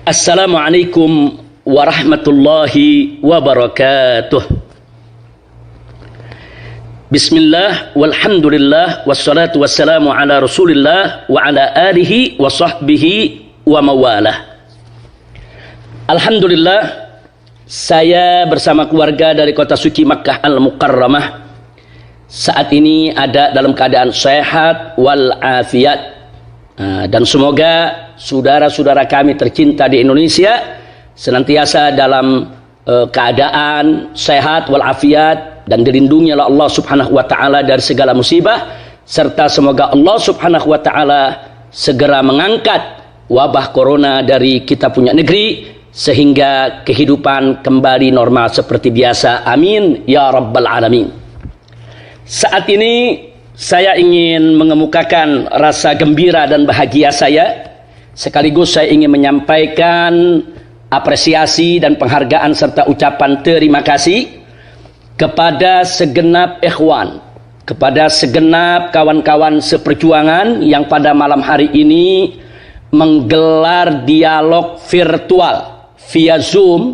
Assalamualaikum warahmatullahi wabarakatuh. Bismillah, walhamdulillah, wassalatu wassalamu ala rasulillah wa ala alihi wa sahbihi wa mawalah. Alhamdulillah, saya bersama keluarga dari kota suci Makkah Al-Mukarramah saat ini ada dalam keadaan sehat wal afiat. Dan semoga saudara-saudara kami tercinta di Indonesia senantiasa dalam keadaan sehat walafiat dan dilindungi oleh Allah Subhanahu wa taala dari segala musibah, serta semoga Allah Subhanahu wa taala segera mengangkat wabah corona dari kita punya negeri sehingga kehidupan kembali normal seperti biasa. Amin ya rabbal alamin. Saat ini saya ingin mengemukakan rasa gembira dan bahagia saya. Sekaligus saya ingin menyampaikan apresiasi dan penghargaan serta ucapan terima kasih kepada segenap ikhwan, kepada segenap kawan-kawan seperjuangan yang pada malam hari ini menggelar dialog virtual via Zoom.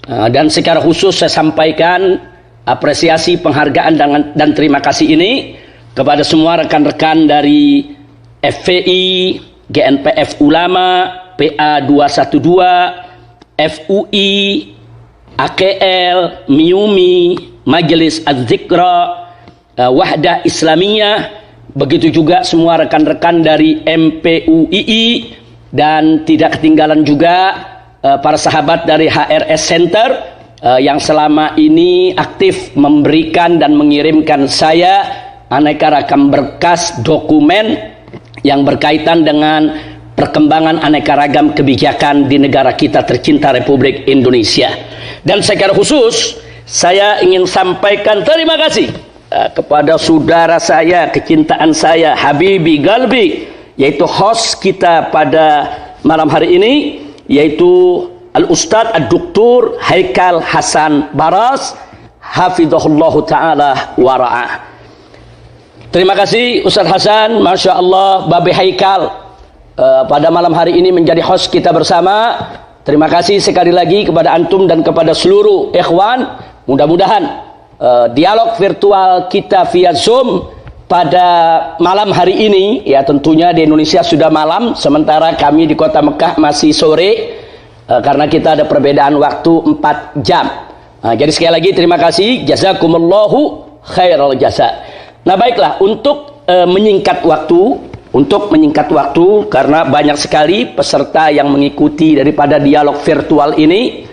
Dan secara khusus saya sampaikan apresiasi, penghargaan dan terima kasih ini kepada semua rekan-rekan dari FPI, GNPF Ulama, PA 212, FUI, AKL, MIUMI, Majelis Az-Zikra, Wahdah Islamiyah, begitu juga semua rekan-rekan dari MPUII, dan tidak ketinggalan juga para sahabat dari HRS Center yang selama ini aktif memberikan dan mengirimkan saya aneka ragam berkas dokumen yang berkaitan dengan perkembangan aneka ragam kebijakan di negara kita tercinta Republik Indonesia. Dan secara khusus saya ingin sampaikan terima kasih kepada saudara saya, kecintaan saya, Habibi Galbi, yaitu host kita pada malam hari ini, yaitu Al-Ustadz Ad-Doktor Haikal Hasan Baras, hafizahullah ta'ala wara'ah. Terima kasih Ustadz Hasan, Masya Allah, Babe Haikal pada malam hari ini menjadi host kita bersama. Terima kasih sekali lagi kepada antum dan kepada seluruh ikhwan. Mudah-mudahan dialog virtual kita via Zoom pada malam hari ini, ya tentunya di Indonesia sudah malam, sementara kami di kota Mekah masih sore, karena kita ada perbedaan waktu 4 jam. Jadi sekali lagi terima kasih, jazakumullahu khairal jasa. Nah baiklah, untuk menyingkat waktu karena banyak sekali peserta yang mengikuti daripada dialog virtual ini,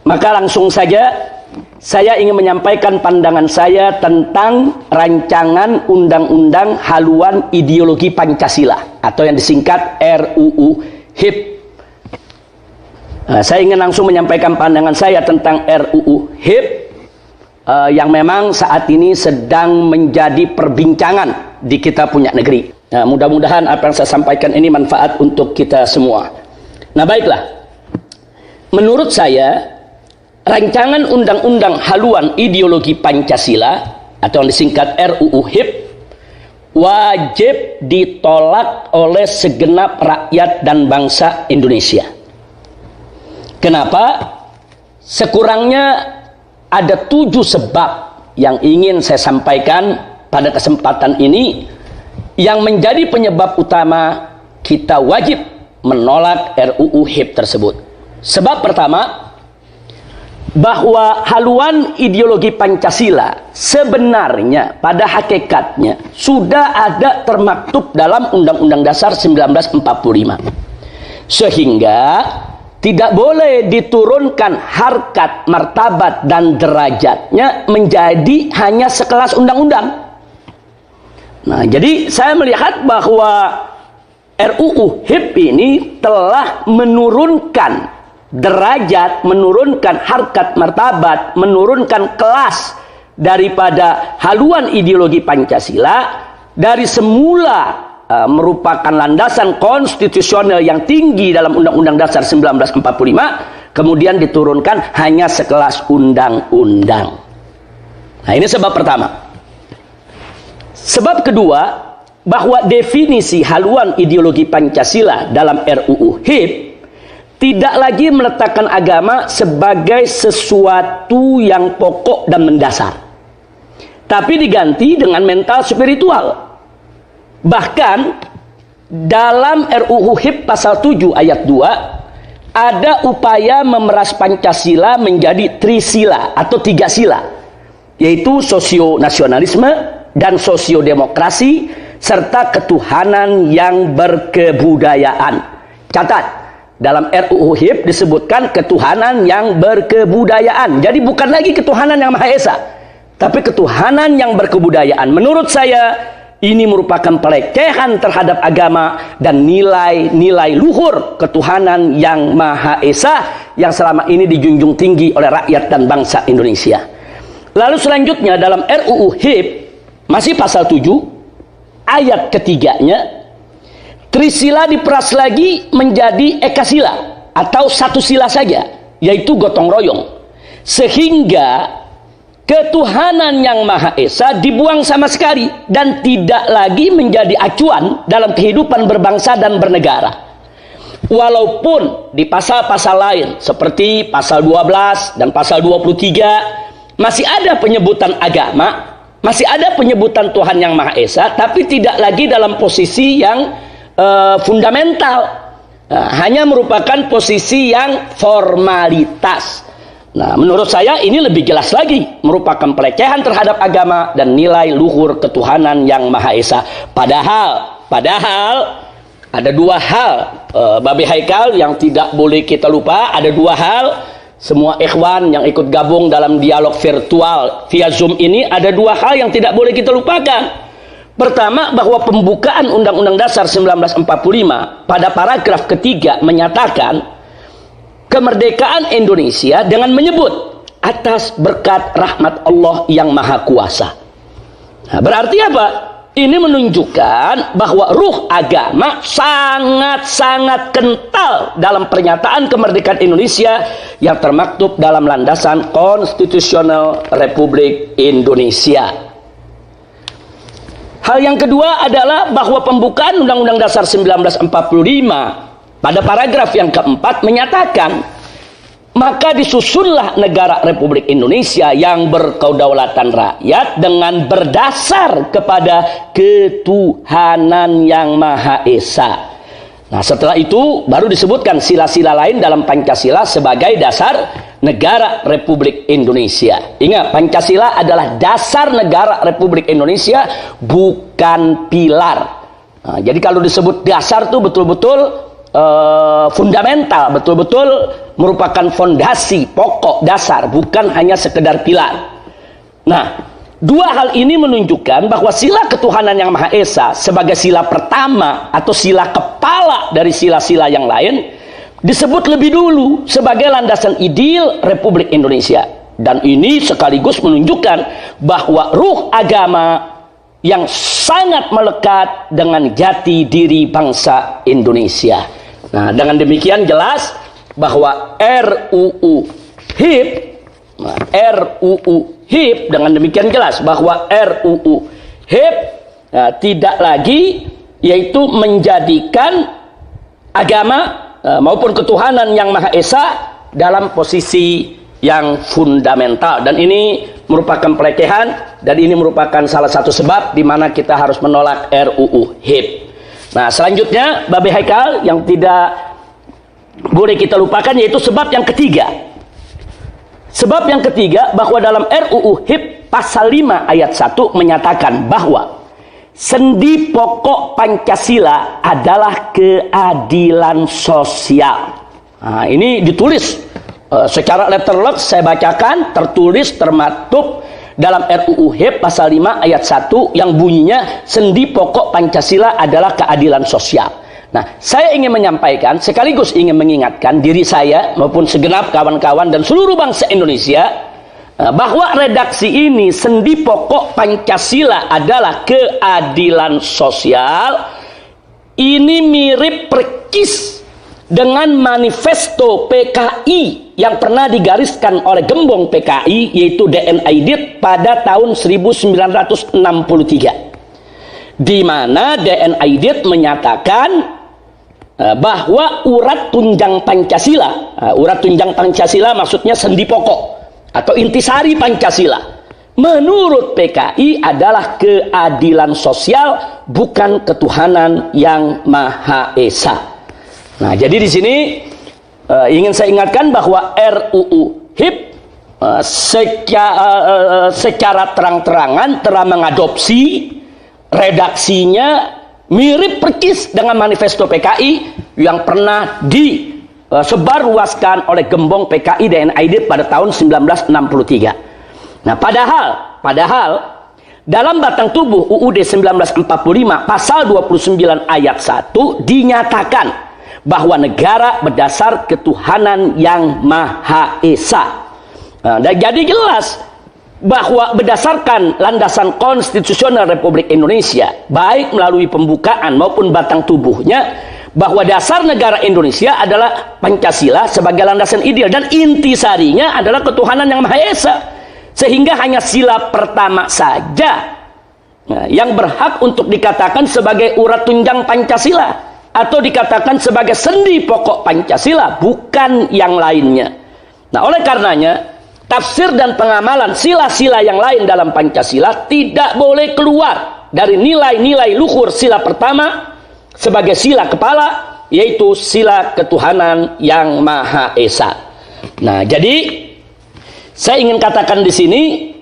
maka langsung saja saya ingin menyampaikan pandangan saya tentang rancangan undang-undang haluan ideologi Pancasila atau yang disingkat RUU HIP. Saya ingin langsung menyampaikan pandangan saya tentang RUU HIP yang memang saat ini sedang menjadi perbincangan di kita punya negeri. Mudah-mudahan apa yang saya sampaikan ini manfaat untuk kita semua. Nah baiklah, menurut saya rancangan undang-undang haluan ideologi Pancasila atau yang disingkat RUU HIP wajib ditolak oleh segenap rakyat dan bangsa Indonesia. Kenapa? Sekurangnya ada 7 sebab yang ingin saya sampaikan pada kesempatan ini yang menjadi penyebab utama kita wajib menolak RUU HIP tersebut. Sebab pertama, bahwa haluan ideologi Pancasila sebenarnya pada hakikatnya sudah ada termaktub dalam Undang-Undang Dasar 1945. Sehingga tidak boleh diturunkan harkat, martabat, dan derajatnya menjadi hanya sekelas undang-undang. Nah, jadi saya melihat bahwa RUU HIP ini telah menurunkan derajat, menurunkan harkat, martabat, menurunkan kelas daripada haluan ideologi Pancasila dari semula merupakan landasan konstitusional yang tinggi dalam Undang-Undang Dasar 1945, kemudian diturunkan hanya sekelas undang-undang. Nah, ini sebab pertama. Sebab kedua, bahwa definisi haluan ideologi Pancasila dalam RUU HIP tidak lagi meletakkan agama sebagai sesuatu yang pokok dan mendasar, tapi diganti dengan mental spiritual. Bahkan dalam RUU HIP pasal 7 ayat 2 ada upaya memeras Pancasila menjadi trisila atau 3 sila, yaitu sosio-nasionalisme dan sosio-demokrasi serta ketuhanan yang berkebudayaan. Catat, dalam RUU HIP disebutkan ketuhanan yang berkebudayaan. Jadi bukan lagi ketuhanan yang Maha Esa, tapi ketuhanan yang berkebudayaan. Menurut saya ini merupakan pelecehan terhadap agama dan nilai-nilai luhur ketuhanan yang Maha Esa yang selama ini dijunjung tinggi oleh rakyat dan bangsa Indonesia. Lalu selanjutnya dalam RUU HIP masih pasal 7 ayat ketiganya, trisila diperas lagi menjadi ekasila atau satu sila saja, yaitu gotong royong, sehingga ketuhanan yang Maha Esa dibuang sama sekali dan tidak lagi menjadi acuan dalam kehidupan berbangsa dan bernegara. Walaupun di pasal-pasal lain seperti pasal 12 dan pasal 23 masih ada penyebutan agama, masih ada penyebutan Tuhan yang Maha Esa, tapi tidak lagi dalam posisi yang fundamental, hanya merupakan posisi yang formalitas. Nah, menurut saya ini lebih jelas lagi merupakan pelecehan terhadap agama dan nilai luhur ketuhanan yang Maha Esa. Padahal ada dua hal, Babe Haikal, yang tidak boleh kita lupa. Ada dua hal, semua ikhwan yang ikut gabung dalam dialog virtual via Zoom ini, ada dua hal yang tidak boleh kita lupakan. Pertama, bahwa pembukaan Undang-Undang Dasar 1945 pada paragraf ketiga menyatakan kemerdekaan Indonesia dengan menyebut atas berkat rahmat Allah yang Maha Kuasa. Nah, berarti apa? Ini menunjukkan bahwa ruh agama sangat-sangat kental dalam pernyataan kemerdekaan Indonesia yang termaktub dalam landasan konstitusional Republik Indonesia. Hal yang kedua adalah bahwa pembukaan Undang-Undang Dasar 1945 pada paragraf yang keempat menyatakan, maka disusunlah negara Republik Indonesia yang berkedaulatan rakyat dengan berdasar kepada ketuhanan yang Maha Esa. Nah, setelah itu baru disebutkan sila-sila lain dalam Pancasila sebagai dasar negara Republik Indonesia. Ingat, Pancasila adalah dasar negara Republik Indonesia, bukan pilar. Nah, jadi kalau disebut dasar itu betul-betul fundamental, betul-betul merupakan fondasi, pokok, dasar, bukan hanya sekedar pilar. Nah, dua hal ini menunjukkan bahwa sila ketuhanan yang Maha Esa sebagai sila pertama atau sila kepala dari sila-sila yang lain disebut lebih dulu sebagai landasan ideal Republik Indonesia. Dan ini sekaligus menunjukkan bahwa ruh agama yang sangat melekat dengan jati diri bangsa Indonesia. Nah, dengan demikian jelas bahwa RUU HIP dengan demikian jelas bahwa RUU HIP tidak lagi yaitu menjadikan agama maupun ketuhanan yang Maha Esa dalam posisi yang fundamental, dan ini merupakan pelecehan dan ini merupakan salah satu sebab di mana kita harus menolak RUU HIP. Nah, selanjutnya Babe Haikal yang tidak boleh kita lupakan yaitu sebab yang ketiga. Sebab yang ketiga bahwa dalam RUU HIP pasal 5 ayat 1 menyatakan bahwa sendi pokok Pancasila adalah keadilan sosial. Nah, ini ditulis secara letterlek, saya bacakan, tertulis termaktub dalam RUU HIP pasal 5 ayat 1 yang bunyinya sendi pokok Pancasila adalah keadilan sosial. Nah, saya ingin menyampaikan sekaligus ingin mengingatkan diri saya maupun segenap kawan-kawan dan seluruh bangsa Indonesia bahwa redaksi ini sendi pokok Pancasila adalah keadilan sosial ini mirip persis dengan manifesto PKI yang pernah digariskan oleh gembong PKI yaitu DN Aidit pada tahun 1963, di mana DN Aidit menyatakan bahwa urat tunjang Pancasila, urat tunjang Pancasila maksudnya sendi pokok atau intisari Pancasila, menurut PKI adalah keadilan sosial, bukan ketuhanan yang Maha Esa. Nah, jadi di sini ingin saya ingatkan bahwa RUU HIP secara terang-terangan telah mengadopsi redaksinya mirip persis dengan manifesto PKI yang pernah disebarluaskan oleh Gembong PKI dan NID pada tahun 1963. Nah, padahal dalam batang tubuh UUD 1945 pasal 29 ayat 1 dinyatakan bahwa negara berdasar ketuhanan yang Maha Esa. Dan jadi jelas bahwa berdasarkan landasan konstitusional Republik Indonesia, baik melalui pembukaan maupun batang tubuhnya, bahwa dasar negara Indonesia adalah Pancasila sebagai landasan ideal dan intisarinya adalah ketuhanan yang Maha Esa. Sehingga hanya sila pertama saja yang berhak untuk dikatakan sebagai urat tunjang Pancasila atau dikatakan sebagai sendi pokok Pancasila, bukan yang lainnya. Nah, oleh karenanya tafsir dan pengamalan sila-sila yang lain dalam Pancasila tidak boleh keluar dari nilai-nilai luhur sila pertama sebagai sila kepala, yaitu sila ketuhanan yang Maha Esa. Nah, jadi saya ingin katakan di sini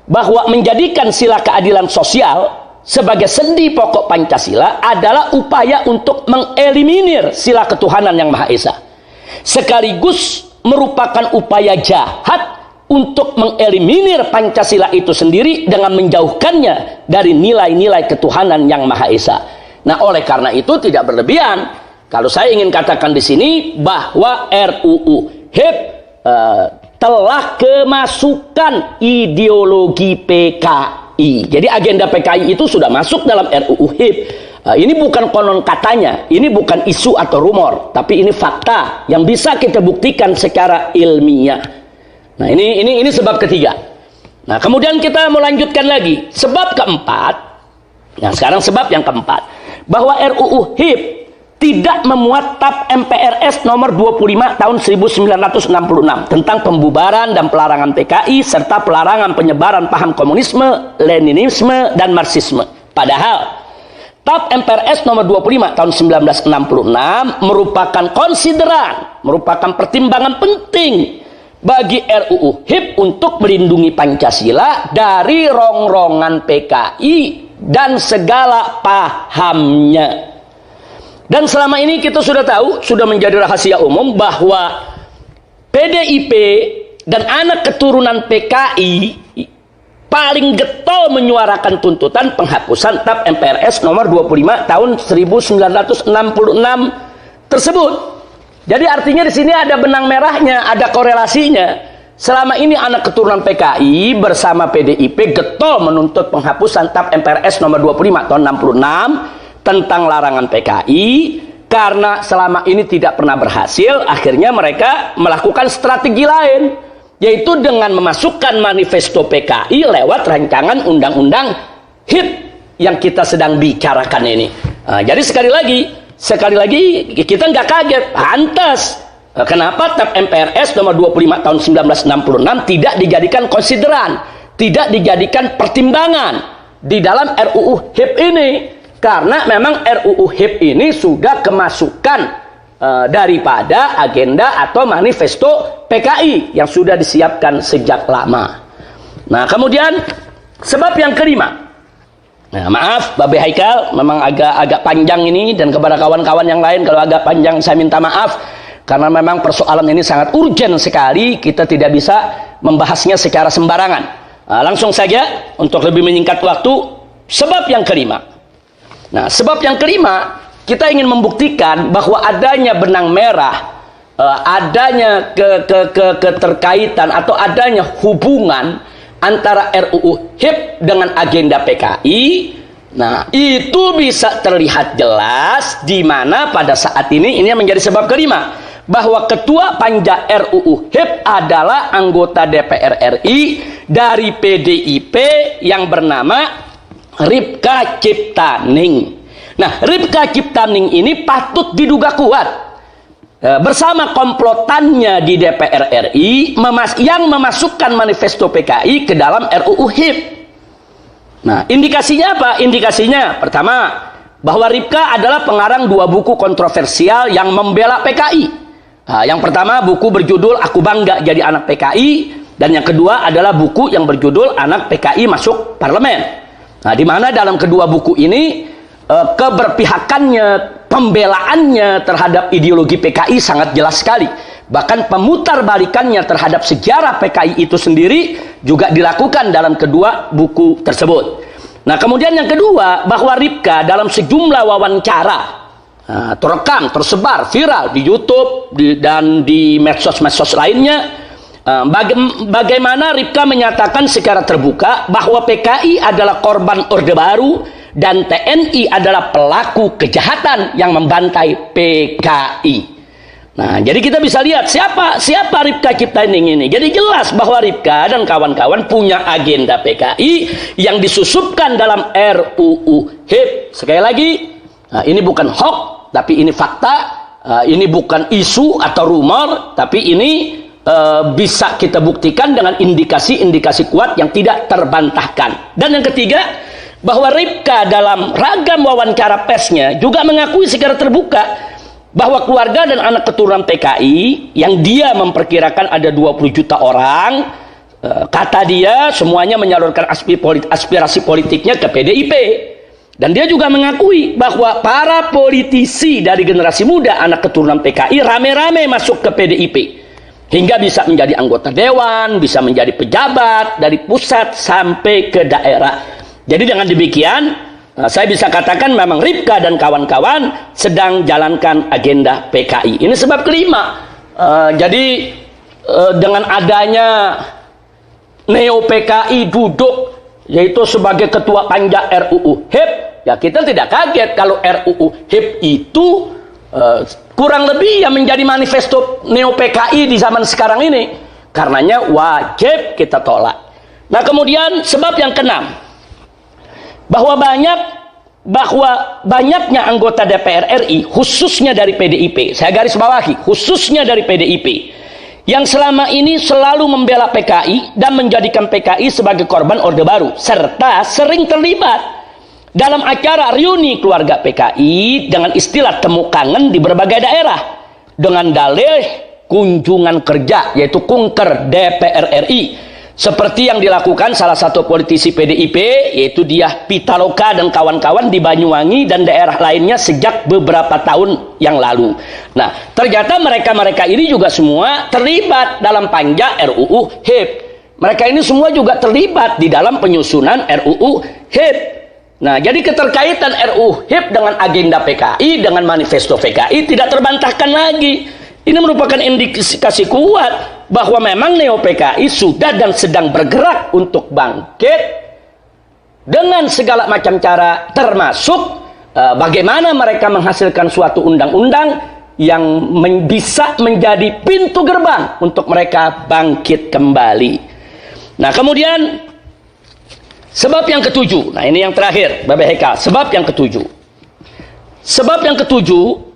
bahwa menjadikan sila keadilan sosial sebagai sendi pokok Pancasila adalah upaya untuk mengeliminir sila ketuhanan yang Maha Esa, sekaligus merupakan upaya jahat untuk mengeliminir Pancasila itu sendiri dengan menjauhkannya dari nilai-nilai ketuhanan yang Maha Esa. Nah, oleh karena itu tidak berlebihan kalau saya ingin katakan di sini bahwa RUU HIP telah kemasukan ideologi PKI. Jadi agenda PKI itu sudah masuk dalam RUU HIP. Ini bukan konon katanya, ini bukan isu atau rumor, tapi ini fakta yang bisa kita buktikan secara ilmiah. Nah, ini sebab ketiga. Nah, kemudian kita melanjutkan lagi sebab keempat. Nah, sekarang sebab yang keempat, bahwa RUU HIP tidak memuat TAP MPRS nomor 25 tahun 1966 tentang pembubaran dan pelarangan PKI serta pelarangan penyebaran paham komunisme, Leninisme, dan Marxisme. Padahal TAP MPRS nomor 25 tahun 1966 merupakan konsideran, merupakan pertimbangan penting bagi RUU HIP untuk melindungi Pancasila dari rongrongan PKI dan segala pahamnya. Dan selama ini kita sudah tahu, sudah menjadi rahasia umum bahwa PDIP dan anak keturunan PKI paling getol menyuarakan tuntutan penghapusan TAP MPRS nomor 25 tahun 1966 tersebut. Jadi artinya di sini ada benang merahnya, ada korelasinya. Selama ini anak keturunan PKI bersama PDIP getol menuntut penghapusan TAP MPRS nomor 25 tahun 66 tentang larangan PKI, karena selama ini tidak pernah berhasil. Akhirnya mereka melakukan strategi lain, yaitu dengan memasukkan manifesto PKI lewat rancangan undang-undang HIP yang kita sedang bicarakan ini. Jadi sekali lagi kita nggak kaget, pantas kenapa TAP MPRS nomor 25 tahun 1966 tidak dijadikan konsideran, tidak dijadikan pertimbangan di dalam RUU HIP ini, karena memang RUU HIP ini sudah kemasukan daripada agenda atau manifesto PKI yang sudah disiapkan sejak lama. Nah, kemudian sebab yang kelima. Nah, maaf Babe Haikal, memang agak panjang ini, dan kepada kawan-kawan yang lain kalau agak panjang saya minta maaf, karena memang persoalan ini sangat urgent sekali, kita tidak bisa membahasnya secara sembarangan. Langsung saja untuk lebih menyingkat waktu, sebab yang kelima. Nah, sebab yang kelima, kita ingin membuktikan bahwa adanya benang merah, adanya keterkaitan atau adanya hubungan antara RUU HIP dengan agenda PKI. Nah, itu bisa terlihat jelas di mana pada saat ini yang menjadi sebab kelima, bahwa ketua panja RUU HIP adalah anggota DPR RI dari PDIP yang bernama Ripka Ciptaning. Nah, Ripka Ciptaning ini patut diduga kuat bersama komplotannya di DPR RI yang memasukkan manifesto PKI ke dalam RUU HIP. Nah, indikasinya apa? Indikasinya pertama, bahwa Ripka adalah pengarang 2 buku kontroversial yang membela PKI. Nah, yang pertama buku berjudul Aku Bangga Jadi Anak PKI, dan yang kedua adalah buku yang berjudul Anak PKI Masuk Parlemen. Nah, di mana dalam kedua buku ini keberpihakannya, pembelaannya terhadap ideologi PKI sangat jelas sekali. Bahkan pemutarbalikannya terhadap sejarah PKI itu sendiri juga dilakukan dalam kedua buku tersebut. Nah, kemudian yang kedua, bahwa Ripka dalam sejumlah wawancara terekam, tersebar, viral di YouTube dan di medsos-medsos lainnya, bagaimana Ripka menyatakan secara terbuka bahwa PKI adalah korban Orde Baru dan TNI adalah pelaku kejahatan yang membantai PKI. Nah, jadi kita bisa lihat siapa Ripka Ciptaning ini. Jadi jelas bahwa Ripka dan kawan-kawan punya agenda PKI yang disusupkan dalam RUU HIP. Sekali lagi, ini bukan hoax, tapi ini fakta. Ini bukan isu atau rumor, tapi ini bisa kita buktikan dengan indikasi-indikasi kuat yang tidak terbantahkan. Dan yang ketiga, bahwa Ripka dalam ragam wawancara persnya juga mengakui secara terbuka bahwa keluarga dan anak keturunan PKI yang dia memperkirakan ada 20 juta orang, kata dia semuanya menyalurkan aspirasi politiknya ke PDIP. Dan dia juga mengakui bahwa para politisi dari generasi muda anak keturunan PKI rame-rame masuk ke PDIP hingga bisa menjadi anggota dewan, bisa menjadi pejabat dari pusat sampai ke daerah. Jadi dengan demikian, saya bisa katakan memang Ripka dan kawan-kawan sedang jalankan agenda PKI. Ini sebab kelima. Jadi dengan adanya Neo PKI duduk, yaitu sebagai ketua panja RUU HIP, ya kita tidak kaget kalau RUU HIP itu kurang lebih yang menjadi manifesto Neo PKI di zaman sekarang ini. Karenanya wajib kita tolak. Nah, kemudian sebab yang keenam, bahwa banyaknya anggota DPR RI, khususnya dari PDIP, saya garis bawahi, khususnya dari PDIP, yang selama ini selalu membela PKI dan menjadikan PKI sebagai korban Orde Baru, serta sering terlibat dalam acara reuni keluarga PKI dengan istilah temu kangen di berbagai daerah, dengan dalih kunjungan kerja, yaitu kunker DPR RI, seperti yang dilakukan salah satu politisi PDIP, yaitu Diah Pitaloka dan kawan-kawan di Banyuwangi dan daerah lainnya sejak beberapa tahun yang lalu. Nah, ternyata mereka-mereka ini juga semua terlibat dalam panja RUU HIP. Mereka ini semua juga terlibat di dalam penyusunan RUU HIP. Nah, jadi keterkaitan RUU HIP dengan agenda PKI, dengan manifesto PKI tidak terbantahkan lagi. Ini merupakan indikasi kuat bahwa memang Neo PKI sudah dan sedang bergerak untuk bangkit dengan segala macam cara, termasuk bagaimana mereka menghasilkan suatu undang-undang yang bisa menjadi pintu gerbang untuk mereka bangkit kembali. Nah, kemudian sebab yang ketujuh, nah ini yang terakhir, Bapak Heka, sebab yang ketujuh. Sebab yang ketujuh,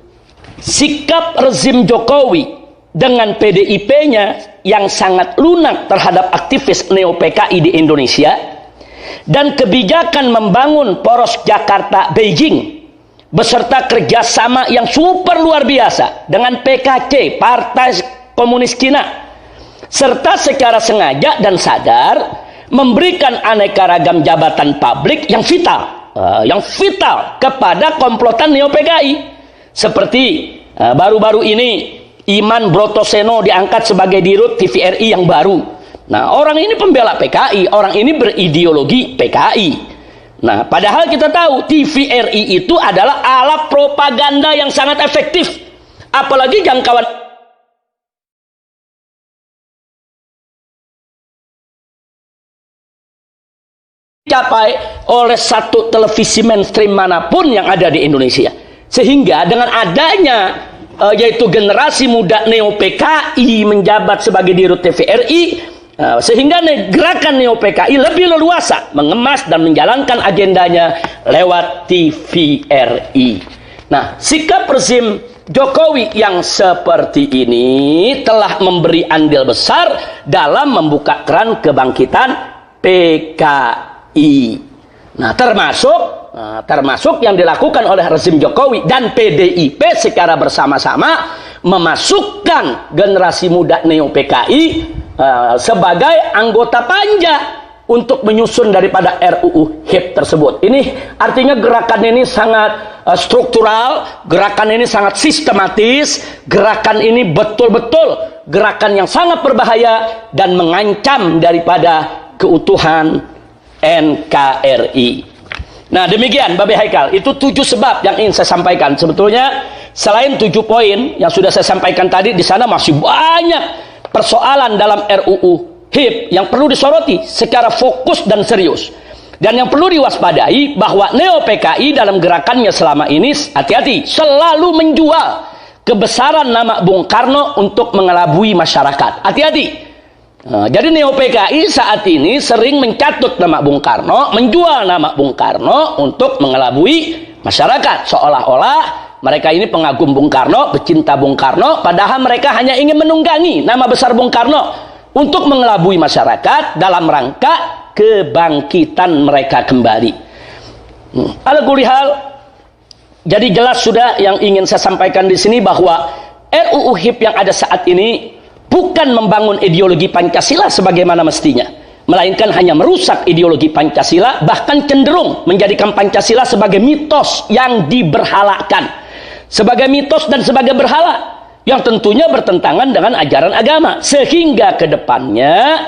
sikap rezim Jokowi dengan PDIP-nya yang sangat lunak terhadap aktivis Neo PKI di Indonesia dan kebijakan membangun poros Jakarta-Beijing beserta kerjasama yang super luar biasa dengan PKC, Partai Komunis Cina, serta secara sengaja dan sadar memberikan aneka ragam jabatan publik yang vital kepada komplotan Neo PKI. Seperti baru-baru ini Iman Brotoseno diangkat sebagai dirut TVRI yang baru. Nah, orang ini pembela PKI, orang ini berideologi PKI. Nah, padahal kita tahu TVRI itu adalah alat propaganda yang sangat efektif. Apalagi jangkauan dicapai oleh satu televisi mainstream manapun yang ada di Indonesia. Sehingga dengan adanya yaitu generasi muda Neo PKI menjabat sebagai dirut TVRI, Sehingga gerakan Neo PKI lebih leluasa mengemas dan menjalankan agendanya lewat TVRI. Nah, sikap rezim Jokowi yang seperti ini telah memberi andil besar dalam membuka keran kebangkitan PKI. Nah, termasuk yang dilakukan oleh rezim Jokowi dan PDIP secara bersama-sama memasukkan generasi muda Neo PKI sebagai anggota panja untuk menyusun daripada RUU HIP tersebut. Ini artinya gerakan ini sangat struktural, gerakan ini sangat sistematis, gerakan ini betul-betul gerakan yang sangat berbahaya dan mengancam daripada keutuhan NKRI. Nah, demikian Babe Haikal, itu 7 sebab yang ingin saya sampaikan. Sebetulnya selain 7 poin yang sudah saya sampaikan tadi, di sana masih banyak persoalan dalam RUU HIP yang perlu disoroti secara fokus dan serius. Dan yang perlu diwaspadai bahwa Neo PKI dalam gerakannya selama ini, hati-hati, selalu menjual kebesaran nama Bung Karno untuk mengelabui masyarakat. Hati-hati. Jadi Neo PKI saat ini sering mencatut nama Bung Karno, menjual nama Bung Karno untuk mengelabui masyarakat. Seolah-olah mereka ini pengagum Bung Karno, pecinta Bung Karno, padahal mereka hanya ingin menunggangi nama besar Bung Karno untuk mengelabui masyarakat dalam rangka kebangkitan mereka kembali. Ala kulli hal, jadi jelas sudah yang ingin saya sampaikan di sini bahwa RUU HIP yang ada saat ini bukan membangun ideologi Pancasila sebagaimana mestinya, melainkan hanya merusak ideologi Pancasila, bahkan cenderung menjadikan Pancasila sebagai mitos yang diberhalakan, sebagai mitos dan sebagai berhala yang tentunya bertentangan dengan ajaran agama. Sehingga ke depannya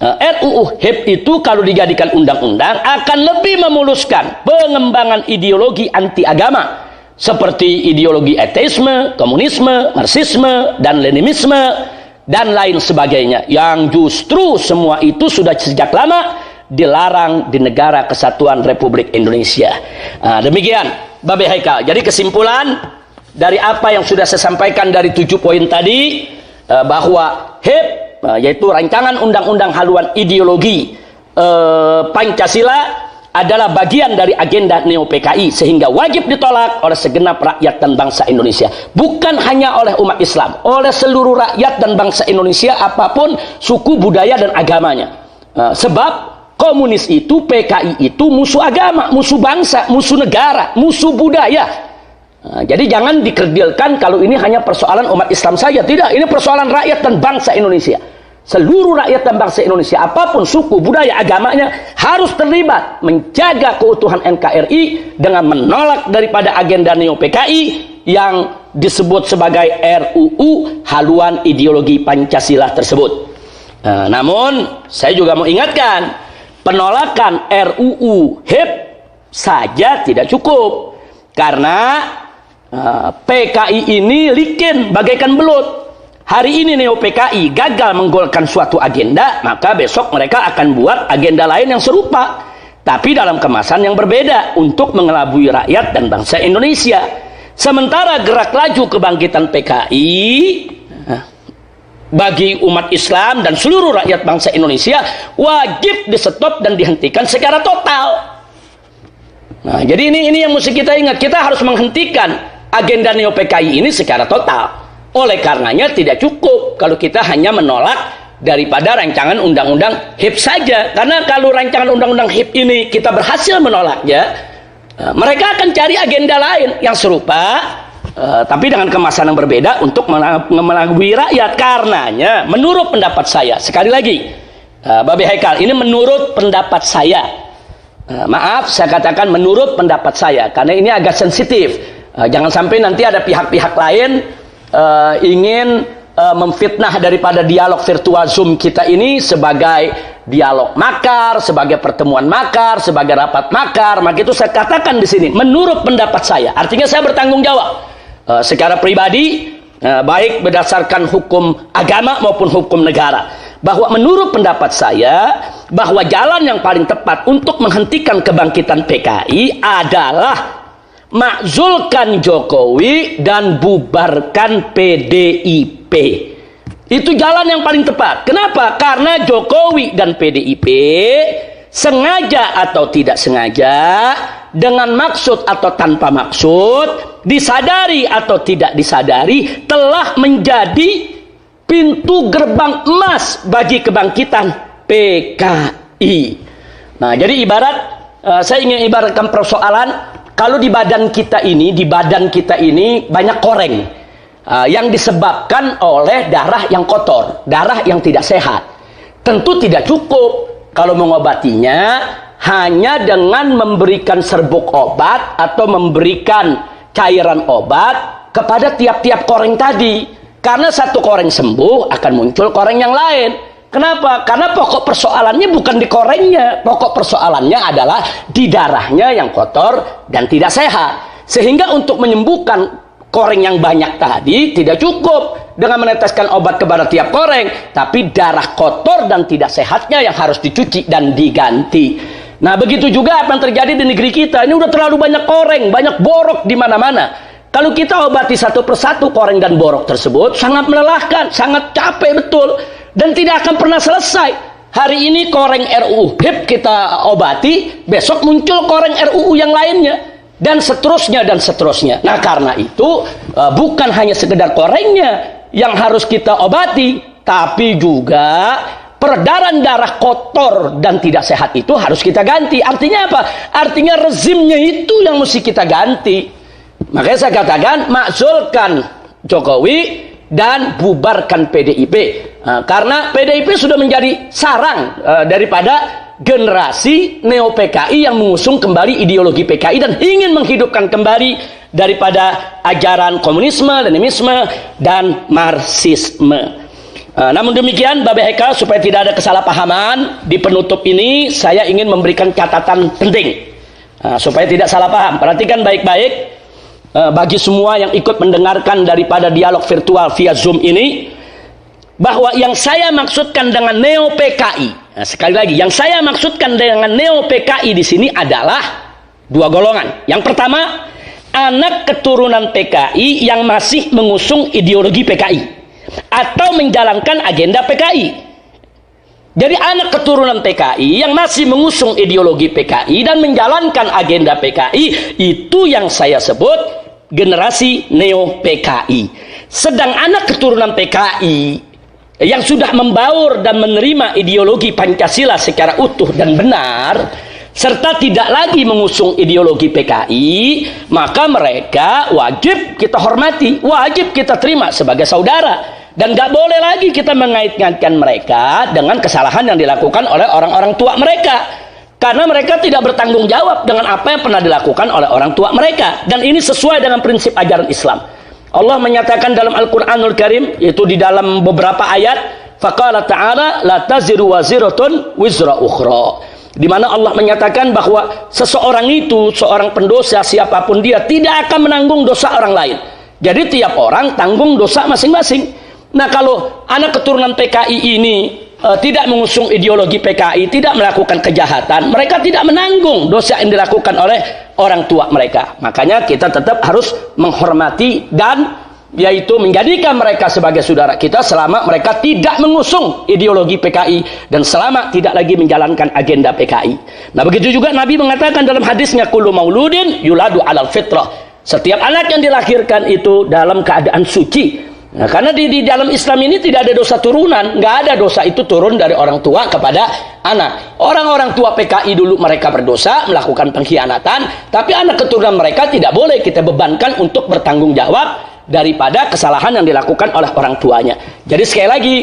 RUU HIP itu kalau dijadikan undang-undang akan lebih memuluskan pengembangan ideologi anti agama seperti ideologi ateisme, komunisme, marxisme, dan leninisme dan lain sebagainya, yang justru semua itu sudah sejak lama dilarang di negara kesatuan Republik Indonesia. Demikian Babe Haikal. Jadi kesimpulan dari apa yang sudah saya sampaikan dari 7 poin tadi, bahwa HIP yaitu rancangan undang-undang haluan ideologi Pancasila adalah bagian dari agenda Neo PKI, sehingga wajib ditolak oleh segenap rakyat dan bangsa Indonesia. Bukan hanya oleh umat Islam, oleh seluruh rakyat dan bangsa Indonesia, apapun suku, budaya, dan agamanya. Sebab komunis itu, PKI itu musuh agama, musuh bangsa, musuh negara, musuh budaya. Jadi jangan dikerdilkan kalau ini hanya persoalan umat Islam saja. Tidak, ini persoalan rakyat dan bangsa Indonesia. Seluruh rakyat dan bangsa Indonesia, apapun suku, budaya, agamanya, harus terlibat menjaga keutuhan NKRI dengan menolak daripada agenda Neo PKI yang disebut sebagai RUU haluan ideologi Pancasila tersebut. Namun saya juga mau ingatkan, penolakan RUU HIP saja tidak cukup, karena PKI ini licin bagaikan belut. Hari ini Neo PKI gagal menggolkan suatu agenda, maka besok mereka akan buat agenda lain yang serupa, tapi dalam kemasan yang berbeda untuk mengelabui rakyat dan bangsa Indonesia. Sementara gerak laju kebangkitan PKI bagi umat Islam dan seluruh rakyat bangsa Indonesia wajib di-stop dan dihentikan secara total. Nah, jadi ini yang mesti kita ingat, kita harus menghentikan agenda Neo PKI ini secara total. Oleh karenanya tidak cukup kalau kita hanya menolak daripada rancangan undang-undang HIP saja. Karena kalau rancangan undang-undang HIP ini kita berhasil menolaknya, mereka akan cari agenda lain yang serupa, tapi dengan kemasan yang berbeda untuk mengelabui rakyat. Karenanya menurut pendapat saya, sekali lagi Babe Haikal, ini menurut pendapat saya, maaf saya katakan menurut pendapat saya, karena ini agak sensitif. Jangan sampai nanti ada pihak-pihak lain ingin memfitnah daripada dialog virtual Zoom kita ini sebagai dialog makar, sebagai pertemuan makar, sebagai rapat makar. Maka itu saya katakan di sini menurut pendapat saya, artinya saya bertanggung jawab secara pribadi, baik berdasarkan hukum agama maupun hukum negara, bahwa menurut pendapat saya bahwa jalan yang paling tepat untuk menghentikan kebangkitan PKI adalah makzulkan Jokowi dan bubarkan PDIP. Itu jalan yang paling tepat. Kenapa? Karena Jokowi dan PDIP sengaja atau tidak sengaja, dengan maksud atau tanpa maksud, disadari atau tidak disadari, telah menjadi pintu gerbang emas bagi kebangkitan PKI. Nah, jadi saya ingin ibaratkan persoalan, kalau di badan kita ini banyak koreng yang disebabkan oleh darah yang kotor, darah yang tidak sehat. Tentu tidak cukup kalau mengobatinya hanya dengan memberikan serbuk obat atau memberikan cairan obat kepada tiap-tiap koreng tadi. Karena satu koreng sembuh akan muncul koreng yang lain. Kenapa? Karena pokok persoalannya bukan di korengnya. Pokok persoalannya adalah di darahnya yang kotor dan tidak sehat. Sehingga untuk menyembuhkan koreng yang banyak tadi tidak cukup dengan meneteskan obat kepada tiap koreng, tapi darah kotor dan tidak sehatnya yang harus dicuci dan diganti. Nah, begitu juga apa yang terjadi di negeri kita. Ini udah terlalu banyak koreng, banyak borok di mana-mana. Kalau kita obati satu persatu koreng dan borok tersebut, sangat melelahkan, sangat capek betul, dan tidak akan pernah selesai. Hari ini koreng RUU HIP kita obati, besok muncul koreng RUU yang lainnya, dan seterusnya dan seterusnya. Nah, karena itu bukan hanya sekedar korengnya yang harus kita obati, tapi juga peredaran darah kotor dan tidak sehat itu harus kita ganti. Artinya apa? Artinya rezimnya itu yang mesti kita ganti. Makanya saya katakan, makzulkan Jokowi dan bubarkan PDIP. Karena PDIP sudah menjadi sarang daripada generasi neo-PKI yang mengusung kembali ideologi PKI dan ingin menghidupkan kembali daripada ajaran komunisme, leninisme, dan marxisme. Namun demikian, Babe Heka, supaya tidak ada kesalahpahaman, di penutup ini saya ingin memberikan catatan penting. Supaya tidak salah paham, perhatikan baik-baik bagi semua yang ikut mendengarkan daripada dialog virtual via Zoom ini, bahwa yang saya maksudkan dengan neo-PKI, sekali lagi, yang saya maksudkan dengan neo-PKI di sini adalah dua golongan. Yang pertama, anak keturunan PKI yang masih mengusung ideologi PKI atau menjalankan agenda PKI. Jadi anak keturunan PKI yang masih mengusung ideologi PKI dan menjalankan agenda PKI, itu yang saya sebut generasi neo-PKI. Sedang anak keturunan PKI yang sudah membaur dan menerima ideologi Pancasila secara utuh dan benar, serta tidak lagi mengusung ideologi PKI, maka mereka wajib kita hormati, wajib kita terima sebagai saudara. Dan gak boleh lagi kita mengait-ngaitkan mereka dengan kesalahan yang dilakukan oleh orang-orang tua mereka. Karena mereka tidak bertanggung jawab dengan apa yang pernah dilakukan oleh orang tua mereka. Dan ini sesuai dengan prinsip ajaran Islam. Allah menyatakan dalam Al-Quranul Karim, yaitu di dalam beberapa ayat, faqala ta'ala la taziru waziratun wizra ukhra, di mana Allah menyatakan bahwa seseorang itu, seorang pendosa siapapun dia, tidak akan menanggung dosa orang lain. Jadi tiap orang tanggung dosa masing-masing. Nah, kalau anak keturunan PKI ini tidak mengusung ideologi PKI, tidak melakukan kejahatan, mereka tidak menanggung dosa yang dilakukan oleh orang tua mereka. Makanya kita tetap harus menghormati dan yaitu menjadikan mereka sebagai saudara kita selama mereka tidak mengusung ideologi PKI dan selama tidak lagi menjalankan agenda PKI. Nah, begitu juga Nabi mengatakan dalam hadisnya, kullu mauludin yuladu alal fitrah. Setiap anak yang dilahirkan itu dalam keadaan suci. Nah, karena di dalam Islam ini tidak ada dosa turunan, nggak ada dosa itu turun dari orang tua kepada anak. Orang-orang tua PKI dulu mereka berdosa, melakukan pengkhianatan, tapi anak keturunan mereka tidak boleh kita bebankan untuk bertanggung jawab daripada kesalahan yang dilakukan oleh orang tuanya. Jadi sekali lagi,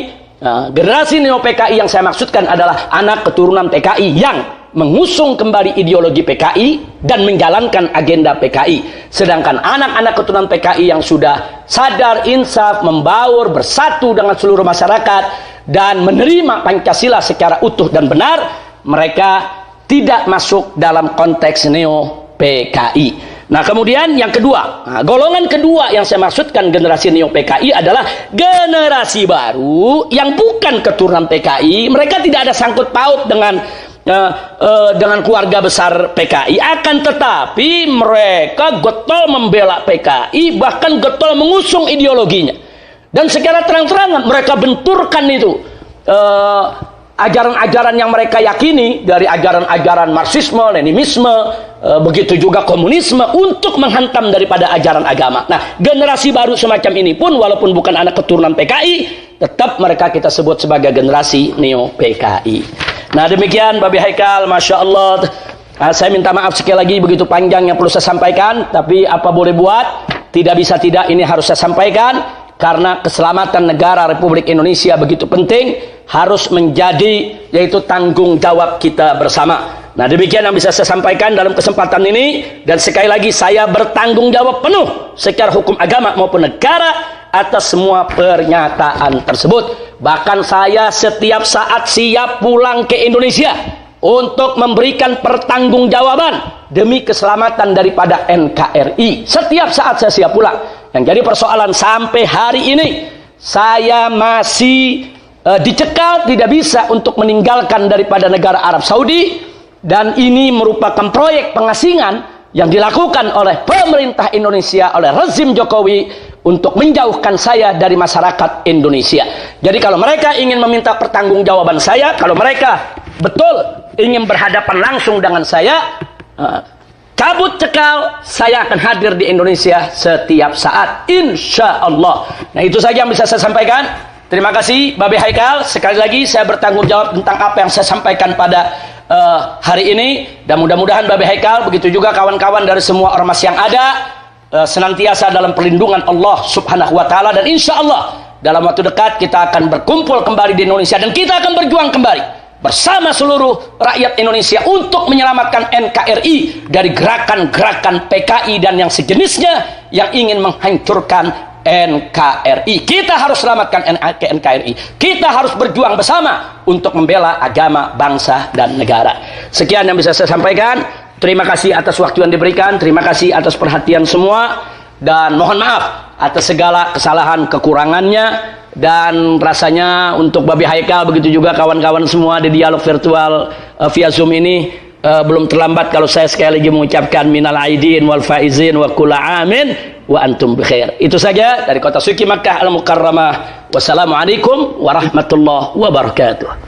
generasi neo PKI yang saya maksudkan adalah anak keturunan PKI yang mengusung kembali ideologi PKI dan menjalankan agenda PKI. Sedangkan anak-anak keturunan PKI yang sudah sadar, insaf, membaur, bersatu dengan seluruh masyarakat dan menerima Pancasila secara utuh dan benar, mereka tidak masuk dalam konteks neo PKI. Nah, kemudian yang kedua, golongan kedua yang saya maksudkan generasi neo PKI adalah generasi baru yang bukan keturunan PKI. Mereka tidak ada sangkut paut dengan keluarga besar PKI, akan tetapi mereka getol membela PKI, bahkan getol mengusung ideologinya. Dan secara terang-terangan mereka benturkan itu ajaran-ajaran yang mereka yakini dari ajaran-ajaran Marxisme, Leninisme, begitu juga komunisme untuk menghantam daripada ajaran agama. Nah, generasi baru semacam ini pun walaupun bukan anak keturunan PKI, tetap mereka kita sebut sebagai generasi Neo PKI. Nah, demikian Babi Haikal, Masya Allah. Saya minta maaf sekali lagi begitu panjang yang perlu saya sampaikan, tapi apa boleh buat, tidak bisa tidak, ini harus saya sampaikan. Karena keselamatan negara Republik Indonesia begitu penting, harus menjadi yaitu tanggung jawab kita bersama. Nah, demikian yang bisa saya sampaikan dalam kesempatan ini. Dan sekali lagi saya bertanggung jawab penuh secara hukum agama maupun negara atas semua pernyataan tersebut. Bahkan saya setiap saat siap pulang ke Indonesia untuk memberikan pertanggungjawaban demi keselamatan daripada NKRI. Setiap saat saya siap pulang. Yang jadi persoalan sampai hari ini saya masih dicekal, tidak bisa untuk meninggalkan daripada negara Arab Saudi, dan ini merupakan proyek pengasingan yang dilakukan oleh pemerintah Indonesia, oleh rezim Jokowi untuk menjauhkan saya dari masyarakat Indonesia. Jadi kalau mereka ingin meminta pertanggungjawaban saya, kalau mereka betul ingin berhadapan langsung dengan saya, cabut cekal, saya akan hadir di Indonesia setiap saat, insya Allah. Nah, itu saja yang bisa saya sampaikan. Terima kasih Babi Haikal. Sekali lagi saya bertanggung jawab tentang apa yang saya sampaikan pada hari ini. Dan mudah-mudahan Babi Haikal, begitu juga kawan-kawan dari semua ormas yang ada, senantiasa dalam perlindungan Allah Subhanahu wa Ta'ala. Dan insya Allah dalam waktu dekat kita akan berkumpul kembali di Indonesia, dan kita akan berjuang kembali bersama seluruh rakyat Indonesia untuk menyelamatkan NKRI dari gerakan-gerakan PKI dan yang sejenisnya yang ingin menghancurkan NKRI. Kita harus selamatkan NKRI. Kita harus berjuang bersama untuk membela agama, bangsa, dan negara. Sekian yang bisa saya sampaikan. Terima kasih atas waktu yang diberikan. Terima kasih atas perhatian semua. Dan mohon maaf atas segala kesalahan kekurangannya. Dan rasanya untuk Babi Haikal, begitu juga kawan-kawan semua di dialog virtual via Zoom ini, belum terlambat kalau saya sekali lagi mengucapkan minal aidin wal faizin wa kulla amin wa antum bikhair. Itu saja dari kota suci Makkah Al-Mukarramah. Wassalamualaikum warahmatullahi wabarakatuh.